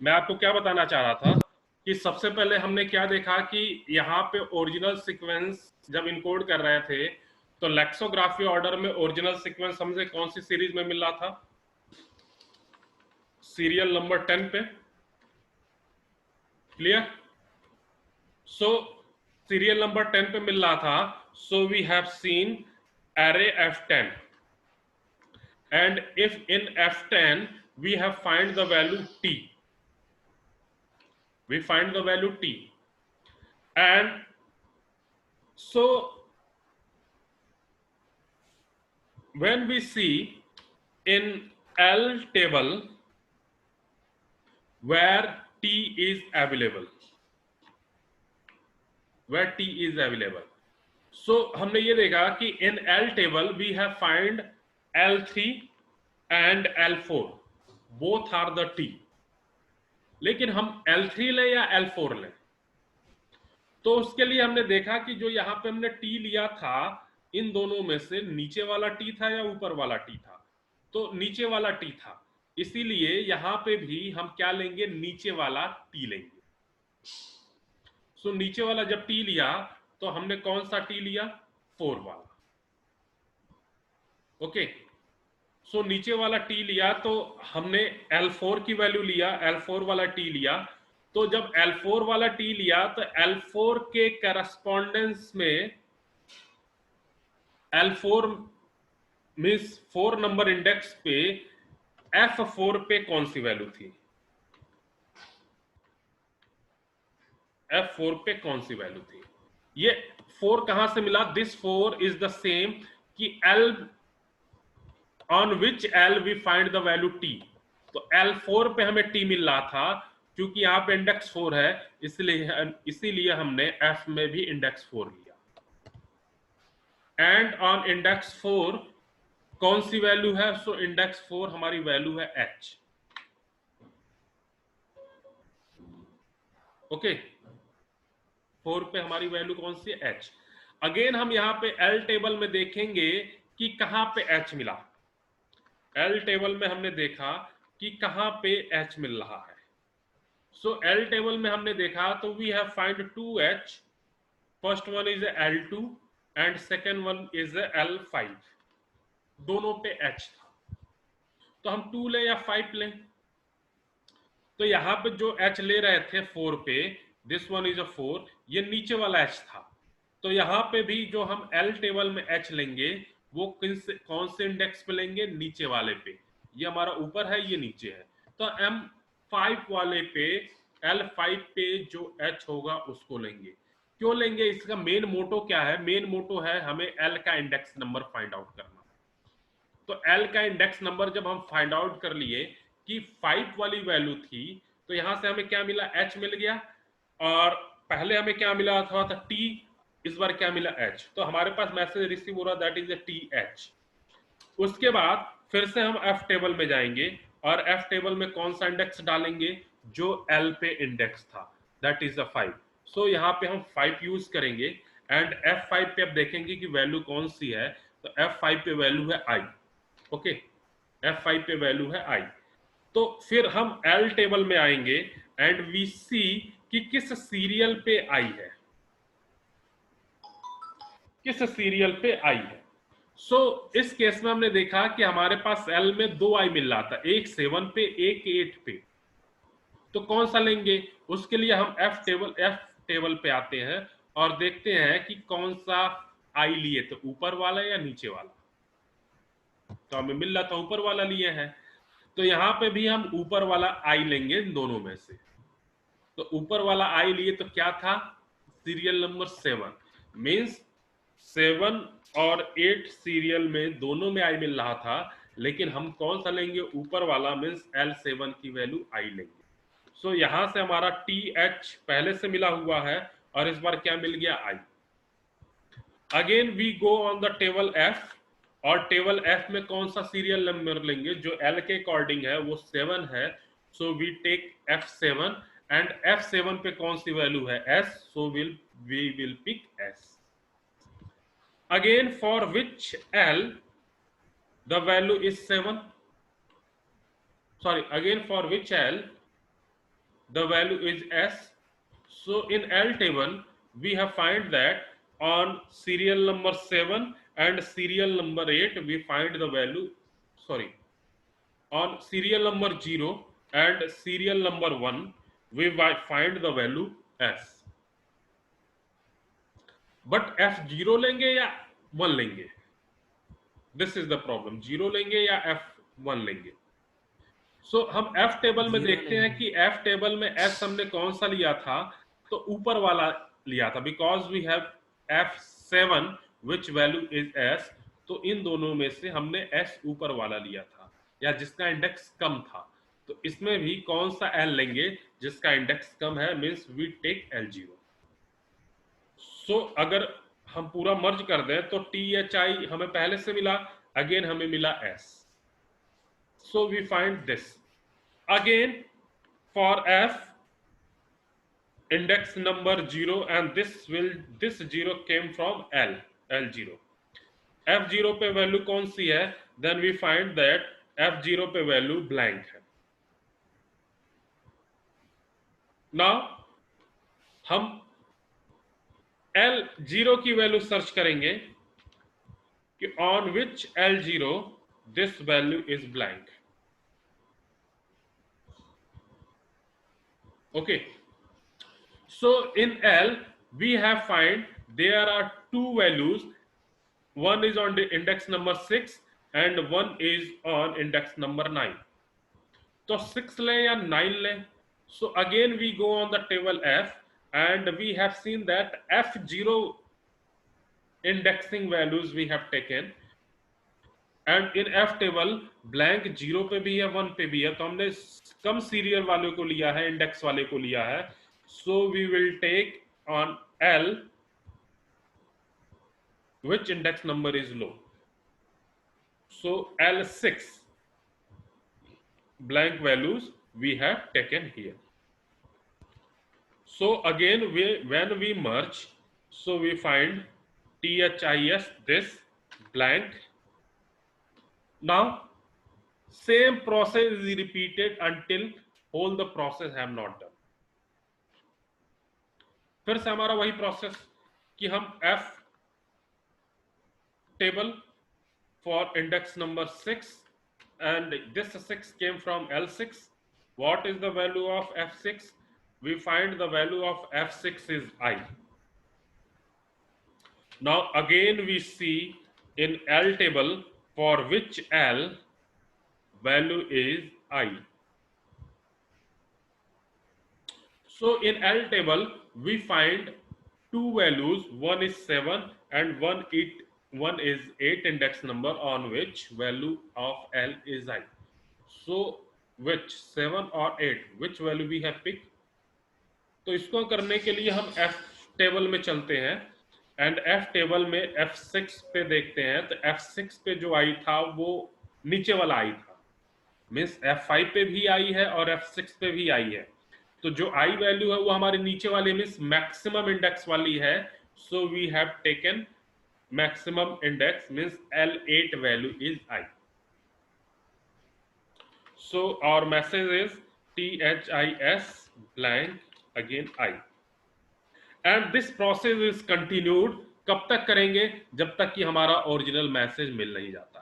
मैं आपको क्या बताना चाह रहा था कि सबसे पहले हमने क्या देखा कि यहाँ पे ओरिजिनल सीक्वेंस जब इनकोड कर रहे थे तो लेक्सोग्राफी ऑर्डर में ओरिजिनल सीक्वेंस हमसे कौन सी सीरीज में मिल रहा था? सीरियल नंबर 10 पे। क्लियर? सो सीरियल नंबर 10 पे मिल रहा था। So we have seen array f10 and if in f10 we have find the value t, we find the value t, and so when we see in L table where t is available, where t is available, so हमने ये देखा कि in L table we have find L3 and L4, both are the t, लेकिन हम L3 लें या L4 लें, तो उसके लिए हमने देखा कि जो यहाँ पे हमने टी लिया था इन दोनों में से नीचे वाला टी था या ऊपर वाला टी था? तो नीचे वाला टी था, इसीलिए यहाँ पे भी हम क्या लेंगे? नीचे वाला टी लेंगे। सो नीचे वाला जब टी लिया तो हमने कौन सा टी लिया? 4 वाला। ओके, सो नीचे वाला टी लिया तो हमने L4 की वैल्यू लिया, L4 वाला टी लिया। तो जब L4 वाला टी लिया तो L4 के करस्पॉन्डेंस में L4 मीन्स 4 नंबर इंडेक्स पे F4 पे कौन सी वैल्यू थी? F4 पे कौन सी वैल्यू थी? ये 4 कहां से मिला? दिस 4 इज द सेम कि L on which L we find the value T। तो L4 पे हमें T मिल रहा था, क्योंकि यहां पे इंडेक्स 4 है, इसीलिए हमने F में भी इंडेक्स 4 लिया। एंड ऑन इंडेक्स 4 कौन सी वैल्यू है? सो इंडेक्स 4 हमारी वैल्यू है H। ओके, 4 पे हमारी वैल्यू कौन सी है? H। अगेन हम यहां पे L टेबल में देखेंगे कि कहां पे H मिला। L टेबल में हमने देखा कि कहां पे H मिल रहा है। सो L टेबल में हमने देखा तो we have find 2H, first one is L2 and second one is L5, दोनों पे H था। तो हम 2 लें या 5 लें? तो यहां पे जो H ले रहे थे 4 पे, दिस वन इज 4, ये नीचे वाला H था। तो यहां पे भी जो हम L टेबल में H लेंगे वो कौन से इंडेक्स पे लेंगे? नीचे वाले पे। ये हमारा ऊपर है, ये नीचे है, तो M5 वाले पे L5 पे जो H होगा उसको लेंगे। क्यों लेंगे? इसका मेन मोटो क्या है? मेन मोटो है हमें L का इंडेक्स नंबर फाइंड आउट करना। तो L का इंडेक्स नंबर जब हम फाइंड आउट कर लिए कि 5 वाली वैल्यू थी, तो यहां से हमें क्या मिला? H मिल गया। और पहले हमें क्या मिला था T, इस बार क्या मिला? H। तो हमारे पास मैसेज रिसीव हो रहा, दैट इज TH। उसके बाद फिर से हम F टेबल में जाएंगे और F टेबल में कौन सा इंडेक्स डालेंगे? जो L पे इंडेक्स था, दैट इज 5। सो यहाँ पे हम 5 यूज करेंगे एंड F5 पे अब देखेंगे कि वैल्यू कौन सी है। तो F5 पे वैल्यू है I। ओके, F5 पे वैल्यू है I। तो फिर हम L टेबल में आएंगे एंड वी सी कि किस सीरियल पे आई है, किस सीरियल पे आई है। सो इस केस में हमने देखा कि हमारे पास L में 2 आई मिल रहा था, एक 7 पे एक 8 पे। तो कौन सा लेंगे? उसके लिए हम F टेबल पे आते हैं और देखते हैं कि कौन सा आई लिए, तो ऊपर वाला या नीचे वाला। तो हमें मिल रहा था ऊपर वाला लिए हैं, तो यहां पे भी हम ऊपर वाला आई लेंगे इन दोनों में से। तो ऊपर वाला आई लिए तो क्या था? सीरियल नंबर 7, मींस 7 और 8 सीरियल में दोनों में आई मिल रहा था, लेकिन हम कौन सा लेंगे? ऊपर वाला, मींस L7 की वैल्यू आई लेंगे। सो यहां से हमारा TH पहले से मिला हुआ है और इस बार क्या मिल गया? आई। Again we go on the table F, और टेबल F में कौन सा सीरियल नंबर लेंगे? जो L के अकॉर्डिंग है वो 7 है, so we take F7 and F7 पे कौन सी वैल्यू है? S, so we will pick S। Again for which L the value is 7, sorry, again for which L the value is S. So in L table we have find that on serial number 7 and serial number 8 we find the value, sorry, on serial number 0 and serial number 1 we find the value S. But F0 लेंगे या 1 लेंगे, this is the problem, 0 लेंगे या F1 लेंगे. सो हम F table में देखते हैं कि F टेबल में S हमने कौन सा लिया था, तो ऊपर वाला लिया था, because we have F7 which value is S. तो इन दोनों में से हमने S ऊपर वाला लिया था या जिसका इंडेक्स कम था. तो इसमें भी कौन सा L लेंगे जिसका इंडेक्स कम है, मीन्स वी टेक L0. सो अगर हम पूरा मर्ज कर दें तो THI हमें पहले से मिला, अगेन हमें मिला S. So we find this again for F index number 0 and this 0 came from L0. F0 पे वैल्यू कौन सी है, then we find that F0 पे वैल्यू ब्लैंक है. नाउ हम L0 की वैल्यू सर्च करेंगे कि on which L0 this value is blank. Okay, so in L we have find there are two values, one is on the index number 6 and one is on index number 9. तो 6 लें या 9 लें. So again we go on the table F and we have seen that F0 indexing values we have taken and in F table blank 0 पे भी है 1 पे भी है, तो हमने कम सीरियल वाले को लिया है, इंडेक्स वाले को लिया है. So we will take on L which index number is low. So L6 blank values we have taken here. So again when we merge, so we find THIS this blank. Now same process is repeated until whole the process have not done. फिर से हमारा वही process कि हम F table for index number 6 and this 6 came from L6. What is the value of F6? We find the value of F6 is I. Now again we see in L table for which L value is I. So in L table we find two values, one is 7 and one is 8 index number on which value of L is I. So which 7 or 8, which value we have picked? तो इसको करने के लिए हम F table में चलते हैं and F table में F6 पे देखते हैं. तो F6 पे जो आई था वो नीचे वाला आई था, मीन्स F5 पे भी आई है और F6 पे भी आई है. तो जो आई वैल्यू है वो हमारे नीचे वाले मीन्स मैक्सिमम इंडेक्स वाली है. So we have taken maximum index means L8 value is I. So our message is THIS blank again I. And this process is continued. कब तक करेंगे, जब तक कि हमारा ओरिजिनल मैसेज मिल नहीं जाता.